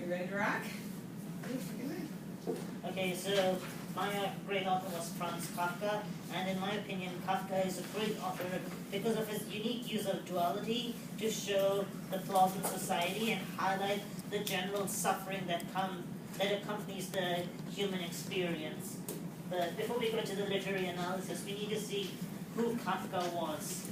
you ready to rock? Okay, so my great author was Franz Kafka, and in my opinion, Kafka is a great author because of his unique use of duality to show the flaws in society and highlight the general suffering that accompanies the human experience. But before we go to the literary analysis, we need to see who Kafka was.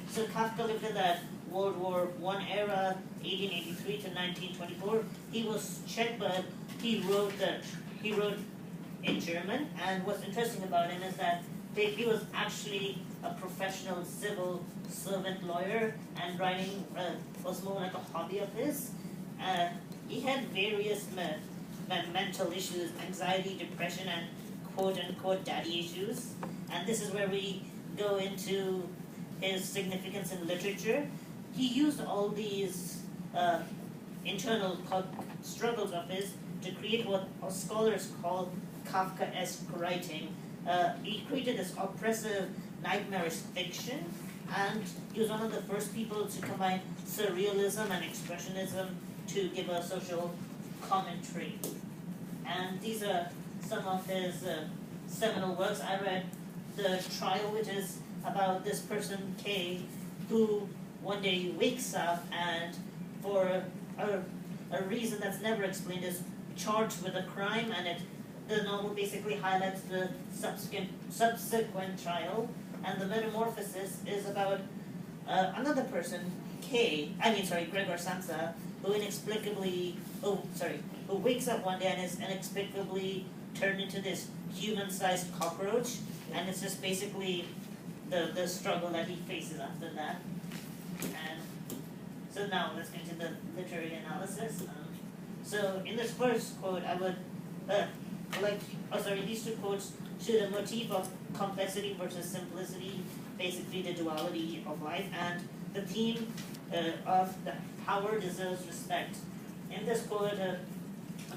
So Kafka lived in that World War I era, 1883 to 1924. He was Czech, but he wrote in German. And what's interesting about him is that he was actually a professional civil servant lawyer, and writing was more like a hobby of his. He had various mental issues, anxiety, depression, and quote-unquote daddy issues. And this is where we go into his significance in literature. He used all these internal struggles of his to create what scholars call Kafkaesque writing. He created this oppressive, nightmarish fiction, and he was one of the first people to combine surrealism and expressionism to give a social commentary. And these are some of his seminal works. I read The Trial, which is about this person, K, who one day wakes up and for a reason that's never explained is charged with a crime, and the novel basically highlights the subsequent trial, and the metamorphosis is about another person, Gregor Samsa, who wakes up one day and is inexplicably turned into this human-sized cockroach, and it's just basically the struggle that he faces after that. And so now let's get into the literary analysis. So in this first quote, I would these two quotes show the motif of complexity versus simplicity, basically the duality of life, and the theme of the power deserves respect. In this quote,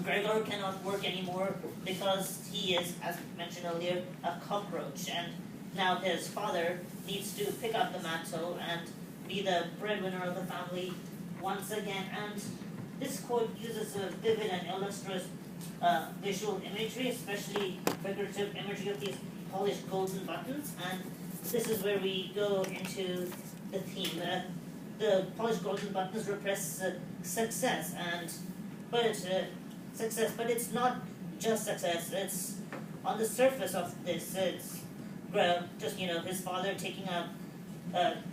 Gregor cannot work anymore because he is, as mentioned earlier, a cockroach, and now his father needs to pick up the mantle and be the breadwinner of the family once again. And this quote uses a vivid and illustrious visual imagery, especially figurative imagery of these polished golden buttons, and this is where we go into the theme. The polished golden buttons represent success, but it's not just success. It's on the surface of this. It's just his father taking up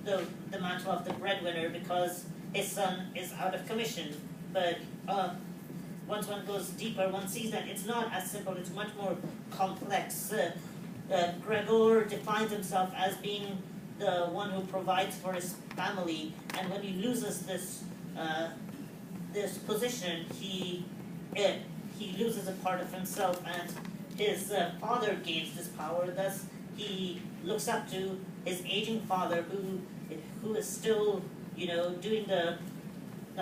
the mantle of the breadwinner because his son is out of commission. But once one goes deeper, one sees that it's not as simple. It's much more complex. Gregor defines himself as being the one who provides for his family, and when he loses this position, he loses a part of himself, and his father gains this power. Thus, he looks up to his aging father, who is still, doing the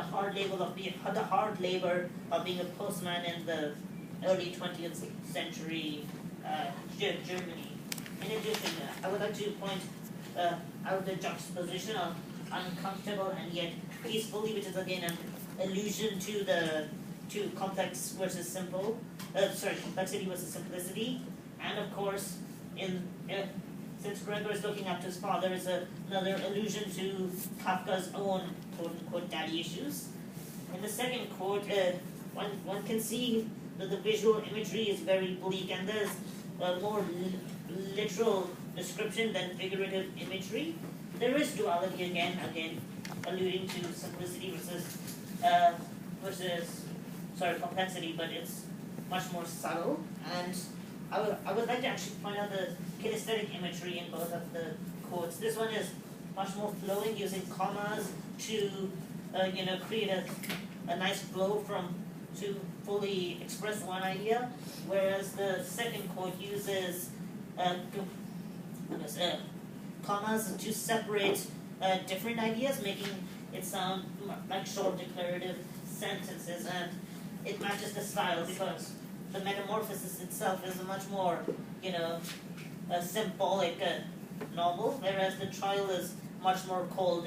hard labor of being a postman in the early 20th century Germany. In addition, I would like to point out the juxtaposition of uncomfortable and yet peacefully, which is again an allusion to complex versus simple. Complexity versus simplicity, and of course, since Gregor is looking up to his father, is another allusion to Kafka's own quote-unquote daddy issues. In the second quote, one can see that the visual imagery is very bleak, and there's a more literal description than figurative imagery. There is duality again alluding to simplicity versus complexity, but it's much more subtle. And I would like to actually point out the kinesthetic imagery in both of the quotes. This one is much more flowing, using commas to create a nice flow to fully express one idea, whereas the second quote uses commas to separate different ideas, making it sound like short declarative sentences, and it matches the style because the metamorphosis itself is a much more, a symbolic novel, whereas The Trial is much more cold,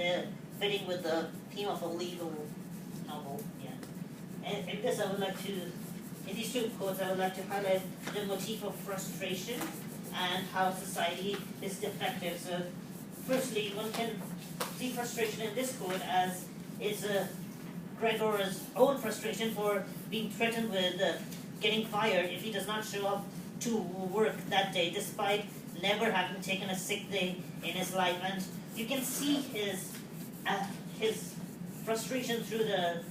fitting with the theme of a legal novel. Yeah. in this I would like to, in these two quotes, I would like to highlight the motif of frustration and how society is defective. So, firstly, one can see frustration in this quote as is Gregor's own frustration for being threatened with getting fired if he does not show up to work that day, despite never having taken a sick day in his life. And you can see his frustration through the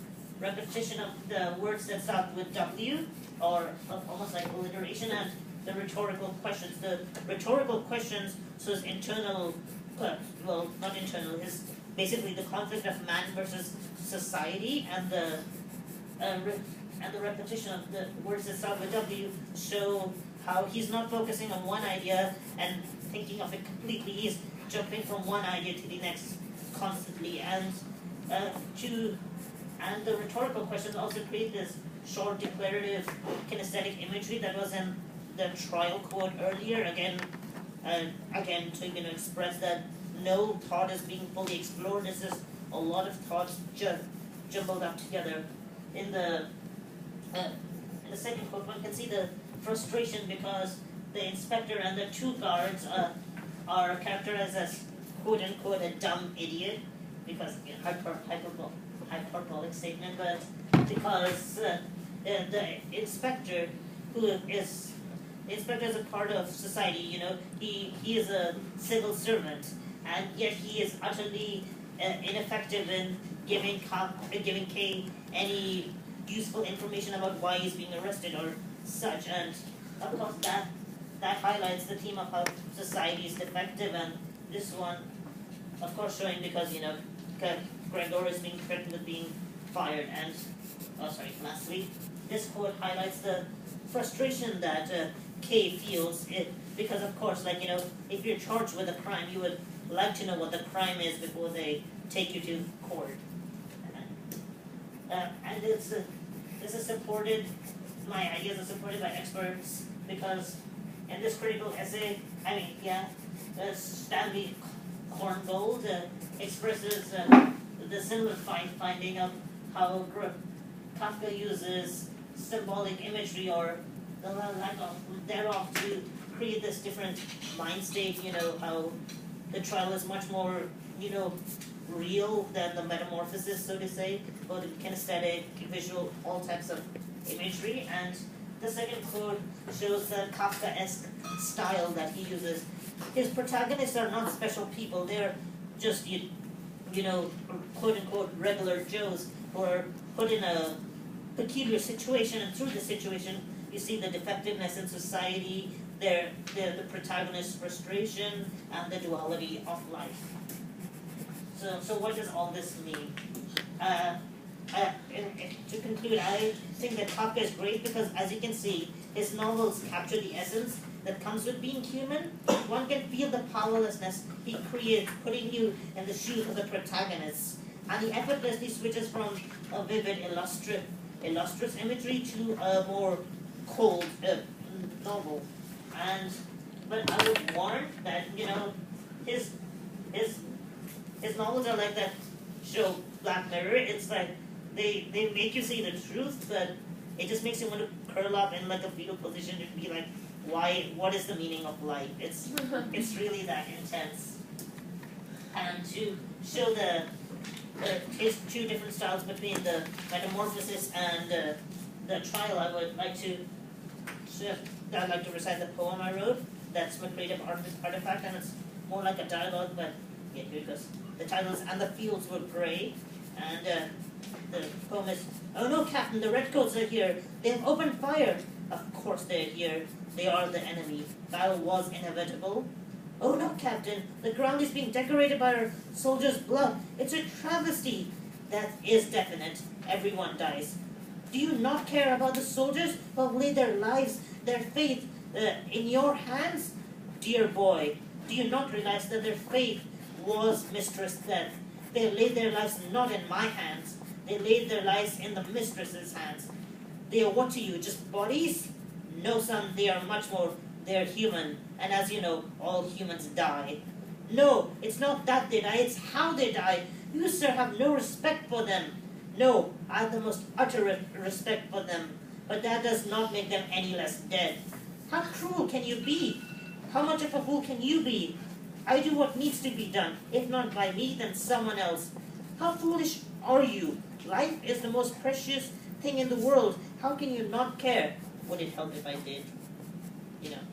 repetition of the words that start with W, or almost like alliteration, and the rhetorical questions. The rhetorical questions, so his internal, well, not internal, his basically the conflict of man versus society, and the repetition of the words that start with W show how he's not focusing on one idea and thinking of it completely. He's jumping from one idea to the next constantly, and the rhetorical questions also create this short declarative kinesthetic imagery that was in the trial quote earlier. Again, to express that no thought is being fully explored. This is a lot of thoughts jumbled up together. In the second quote, one can see the frustration because the inspector and the two guards are characterized as quote unquote a dumb idiot, because hyperbolic statement, but because the inspector is a part of society. He is a civil servant, and yet he is utterly ineffective in giving Kay any useful information about why he's being arrested or such. And of course that highlights the theme of how society is defective, and this one of course showing because Gregor is being threatened with being fired. And lastly, this quote highlights the frustration that Kay feels, because of course, if you're charged with a crime, you would like to know what the crime is before they take you to court. And this is supported, my ideas are supported by experts, because in this critical essay, Stanley Korngold expresses the similar finding of how Kafka uses symbolic imagery or the lack of thereof to create this different mind state. How the trial is much more real than the metamorphosis, so to say, both kinesthetic, visual, all types of imagery. And the second quote shows the Kafkaesque style that he uses. His protagonists are not special people. They're just, quote-unquote regular Joes who are put in a peculiar situation, and through the situation you see the defectiveness in society, the protagonist's frustration, and the duality of life. So what does all this mean? To conclude, I think that Kafka is great because, as you can see, his novels capture the essence that comes with being human. One can feel the powerlessness he creates, putting you in the shoes of the protagonists. And he effortlessly switches from a vivid, illustrious imagery to a more cold novel. But I would warn that, his novels are like that show Black Mirror. It's like they make you see the truth, but it just makes you want to curl up in like a fetal position and be like, what is the meaning of life? It's really that intense. And to show his two different styles between the metamorphosis and the trial, I'd like to recite the poem I wrote. That's my creative artifact, and it's more like a dialogue, but yeah, here it goes. The title is "And the Fields Were Grey," and the poem is, "Oh no, Captain, the redcoats are here. They have opened fire. Of course they're here. They are the enemy. Battle was inevitable. Oh no, Captain, the ground is being decorated by our soldiers' blood. It's a travesty. That is definite. Everyone dies. Do you not care about the soldiers who have laid their lives, their faith in your hands? Dear boy, do you not realize that their faith was Mistress Death? They laid their lives not in my hands. They laid their lives in the mistress's hands. They are what to you, just bodies? No, son, they are much more. They're human, and as you know, all humans die. No, it's not that they die, it's how they die. You, sir, have no respect for them. No, I have the most utter respect for them, but that does not make them any less dead. How cruel can you be? How much of a fool can you be? I do what needs to be done. If not by me, then someone else. How foolish are you? Life is the most precious thing in the world. How can you not care? Would it help if I did? You know.